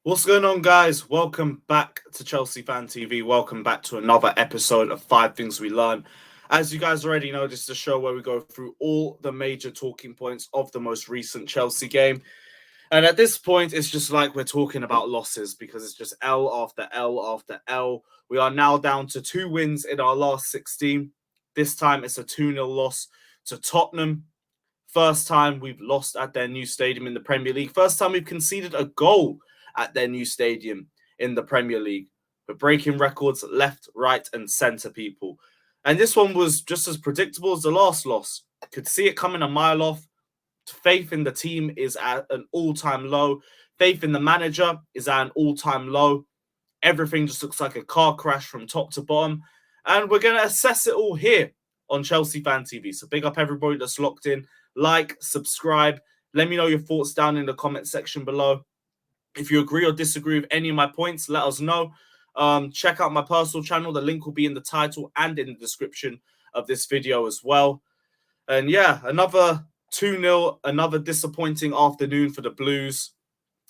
What's going on, guys? Welcome back to Chelsea Fan TV. Welcome back to another episode of 5 Things We Learn. As you guys already know, this is a show where we go through all the major talking points of the most recent Chelsea game. And at this point, it's just like we're talking about losses because it's just L after L after L. We are now down to 2 wins in our last 16. This time, it's a 2-0 loss to Tottenham. First time we've lost at their new stadium in the Premier League. First time we've conceded a goal at their new stadium in the Premier League. We're breaking records left, right, and centre, people. And this one was just as predictable as the last loss. Could see it coming a mile off. Faith in the team is at an all-time low. Faith in the manager is at an all-time low. Everything just looks like a car crash from top to bottom. And we're going to assess it all here on Chelsea Fan TV. So big up everybody that's locked in. Like, subscribe. Let me know your thoughts down in the comment section below. If you agree or disagree with any of my points, let us know. Check out my personal channel. The link will be in the title and in the description of this video as well. And yeah, another 2-0, another disappointing afternoon for the Blues.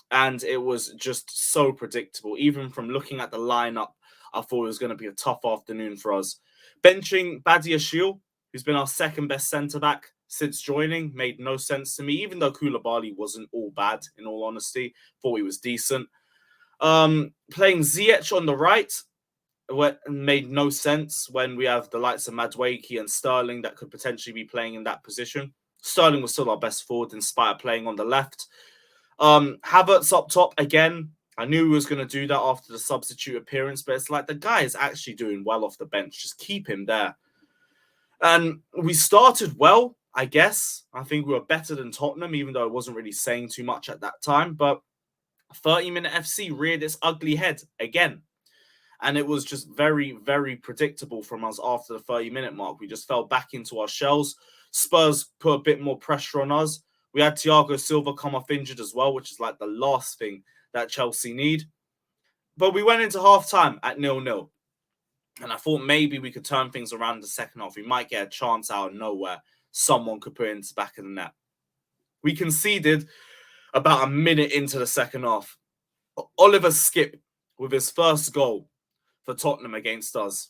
And it was just so predictable. Even from looking at the lineup, I thought it was going to be a tough afternoon for us. Benching Badiashile, who's been our second best centre-back since joining, made no sense to me, even though Koulibaly wasn't all bad, in all honesty. Thought he was decent. Playing Ziyech on the right made no sense when we have the likes of Madueke and Sterling that could potentially be playing in that position. Sterling was still our best forward in spite of playing on the left. Havertz up top again. I knew he was going to do that after the substitute appearance, but it's like the guy is actually doing well off the bench. Just keep him there. And we started well, I guess. I think we were better than Tottenham, even though I wasn't really saying too much at that time. But 30-minute FC reared its ugly head again. And it was just very, very predictable from us after the 30-minute mark. We just fell back into our shells. Spurs put a bit more pressure on us. We had Thiago Silva come off injured as well, which is like the last thing that Chelsea need. But we went into half-time at 0-0. And I thought maybe we could turn things around in the second half. We might get a chance out of nowhere. Someone could put it into the back of the net. We conceded about a minute into the second half. Oliver Skipp with his first goal for Tottenham against us.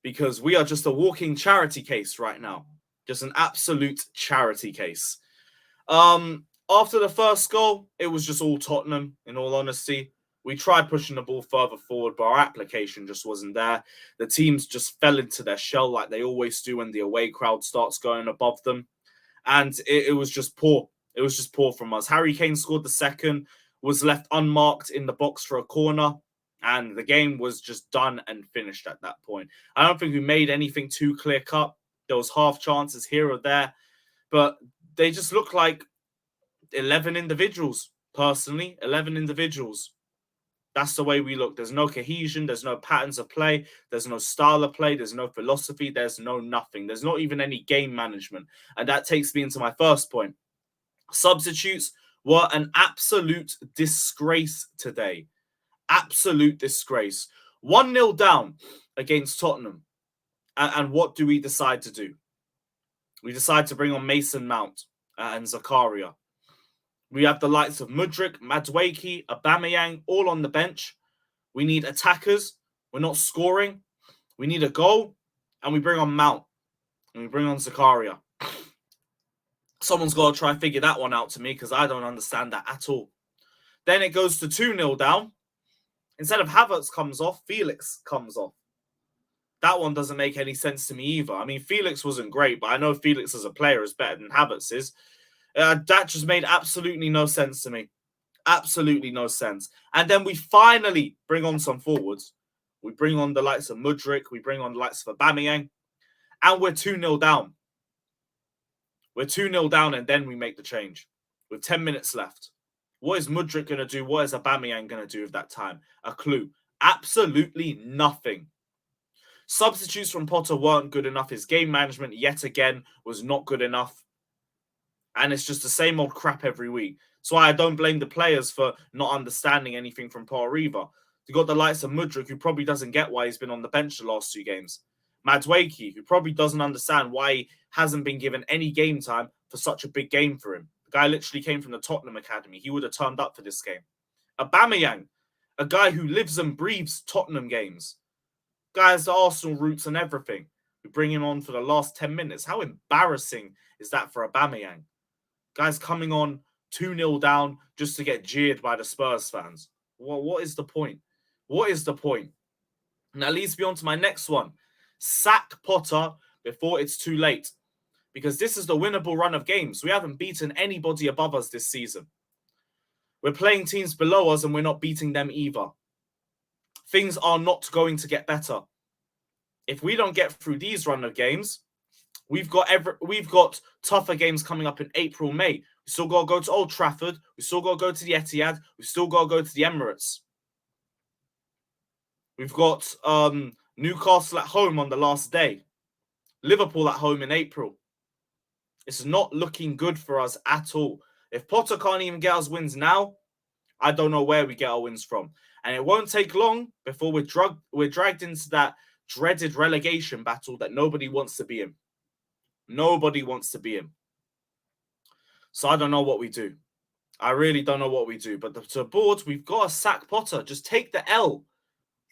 Because we are just a walking charity case right now. Just an absolute charity case. After the first goal, it was just all Tottenham, in all honesty. We tried pushing the ball further forward, but our application just wasn't there. The teams just fell into their shell like they always do when the away crowd starts going above them. And it was just poor. It was just poor from us. Harry Kane scored the second, was left unmarked in the box for a corner, and the game was just done and finished at that point. I don't think we made anything too clear-cut. There was half chances here or there, but they just look like 11 individuals, personally. 11 individuals. That's the way we look. There's no cohesion. There's no patterns of play. There's no style of play. There's no philosophy. There's no nothing. There's not even any game management. And that takes me into my first point. Substitutes were an absolute disgrace today. Absolute disgrace. 1-0 down against Tottenham. And what do we decide to do? We decide to bring on Mason Mount and Zakaria. We have the likes of Mudryk, Madueke, Aubameyang, all on the bench. We need attackers. We're not scoring. We need a goal. And we bring on Mount. And we bring on Zakaria. Someone's got to try and figure that one out to me because I don't understand that at all. Then it goes to 2-0 down. Instead of Havertz comes off, Felix comes off. That one doesn't make any sense to me either. I mean, Felix wasn't great, but I know Felix as a player is better than Havertz is. That just made absolutely no sense to me. Absolutely no sense. And then we finally bring on some forwards. We bring on the likes of Mudryk. We bring on the likes of Aubameyang. And we're 2-0 down. We're 2-0 down and then we make the change. With 10 minutes left. What is Mudryk going to do? What is Aubameyang going to do with that time? A clue. Absolutely nothing. Substitutes from Potter weren't good enough. His game management, yet again, was not good enough. And it's just the same old crap every week. So I don't blame the players for not understanding anything from Potter either. You got the likes of Mudryk, who probably doesn't get why he's been on the bench the last 2 games. Madueke, who probably doesn't understand why he hasn't been given any game time for such a big game for him. The guy literally came from the Tottenham academy. He would have turned up for this game. Aubameyang, a guy who lives and breathes Tottenham games. Guy has the Arsenal roots and everything. We bring him on for the last 10 minutes. How embarrassing is that for Aubameyang? Guys coming on 2-0 down just to get jeered by the Spurs fans. Well, what is the point? What is the point? And that leads me on to my next one. Sack Potter before it's too late. Because this is the winnable run of games. We haven't beaten anybody above us this season. We're playing teams below us and we're not beating them either. Things are not going to get better. If we don't get through these run of games, we've got tougher games coming up in April, May. We still got to go to Old Trafford. We still got to go to the Etihad. We still got to go to the Emirates. We've got Newcastle at home on the last day. Liverpool at home in April. It's not looking good for us at all. If Potter can't even get us wins now, I don't know where we get our wins from. And it won't take long before we're dragged into that dreaded relegation battle that nobody wants to be in. Nobody wants to be in. So I don't know what we do. I really don't know what we do. But to the board, we've got to sack Potter. Just take the L.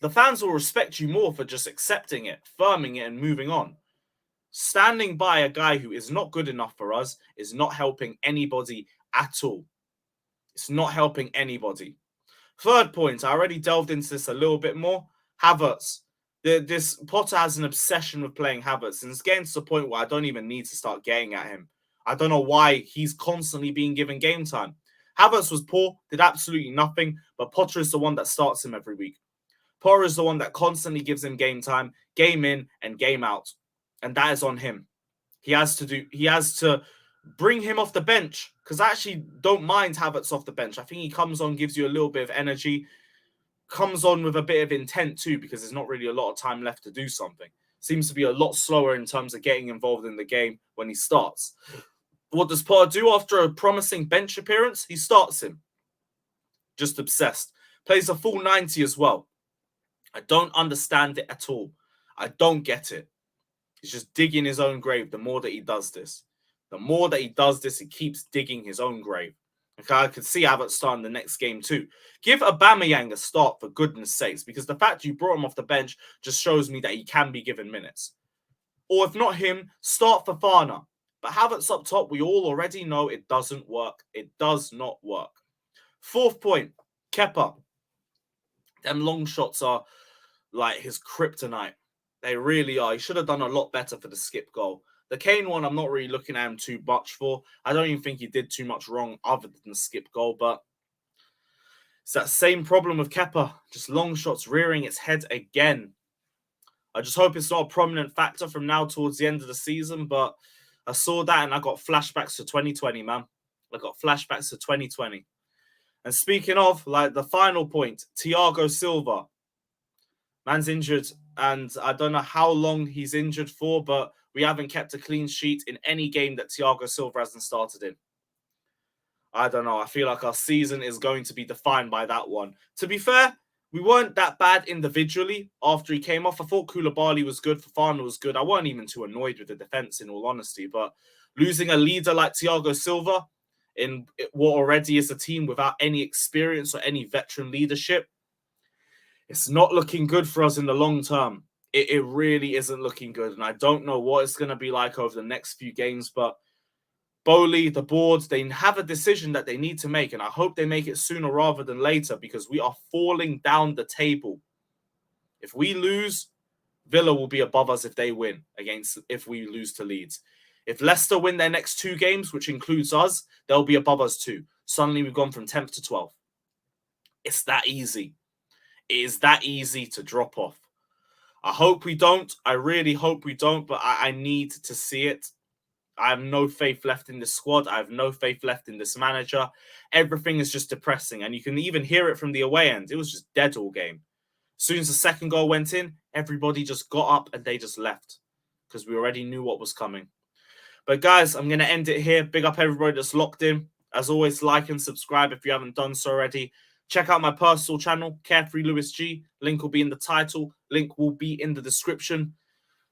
The fans will respect you more for just accepting it, firming it, and moving on. Standing by a guy who is not good enough for us is not helping anybody at all. It's not helping anybody. Third point, I already delved into this a little bit more. Havertz. This Potter has an obsession with playing Havertz, and it's getting to the point where I don't even need to start getting at him. I don't know why he's constantly being given game time. Havertz was poor, did absolutely nothing, but Potter is the one that starts him every week. Potter is the one that constantly gives him game time, game in and game out. And that is on him. He has to bring him off the bench, because I actually don't mind Havertz off the bench. I think he comes on, gives you a little bit of energy, comes on with a bit of intent too, because there's not really a lot of time left to do something. Seems to be a lot slower in terms of getting involved in the game when he starts. What does Potter do after a promising bench appearance? He starts him. Just obsessed. Plays a full 90 as well. I don't understand it at all. I don't get it. He's just digging his own grave the more that he does this. The more that he does this, he keeps digging his own grave. Okay, I could see Havertz starting the next game too. Give Aubameyang a start for goodness sakes, because the fact you brought him off the bench just shows me that he can be given minutes. Or if not him, start Fofana. But Havertz up top, we all already know it doesn't work. It does not work. Fourth point, Kepa. Them long shots are like his kryptonite. They really are. He should have done a lot better for the skip goal. The Kane one, I'm not really looking at him too much for. I don't even think he did too much wrong other than the skip goal, but it's that same problem with Kepa. Just long shots rearing its head again. I just hope it's not a prominent factor from now towards the end of the season, but I saw that and I got flashbacks to 2020, man. I got flashbacks to 2020. And speaking of, like, the final point, Thiago Silva. Man's injured, and I don't know how long he's injured for, but we haven't kept a clean sheet in any game that Thiago Silva hasn't started in. I don't know. I feel like our season is going to be defined by that one. To be fair, we weren't that bad individually after he came off. I thought Koulibaly was good, Fofana was good. I weren't even too annoyed with the defense, in all honesty, but losing a leader like Thiago Silva in what already is a team without any experience or any veteran leadership, it's not looking good for us in the long term. It really isn't looking good. And I don't know what it's going to be like over the next few games. But Bowley, the board, they have a decision that they need to make. And I hope they make it sooner rather than later, because we are falling down the table. If we lose, Villa will be above us if they win if we lose to Leeds. If Leicester win their next 2 games, which includes us, they'll be above us too. Suddenly we've gone from 10th to 12th. It's that easy. It is that easy to drop off. I hope we don't. I really hope we don't, but I need to see it. I have no faith left in this squad. I have no faith left in this manager. Everything is just depressing, and you can even hear it from the away end. It was just dead all game. As soon as the second goal went in, everybody just got up and they just left, because we already knew what was coming. But guys, I'm going to end it here. Big up everybody that's locked in. As always, like and subscribe if you haven't done so already. Check out my personal channel, Carefree Lewis G. Link will be in the title. Link will be in the description.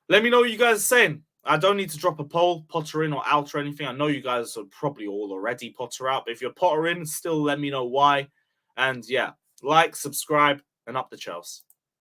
Let me know what you guys are saying. I don't need to drop a poll, Potter in or out or anything. I know you guys are probably all already Potter out. But if you're Potter in, still let me know why. And yeah, like, subscribe, and up the Chelsea.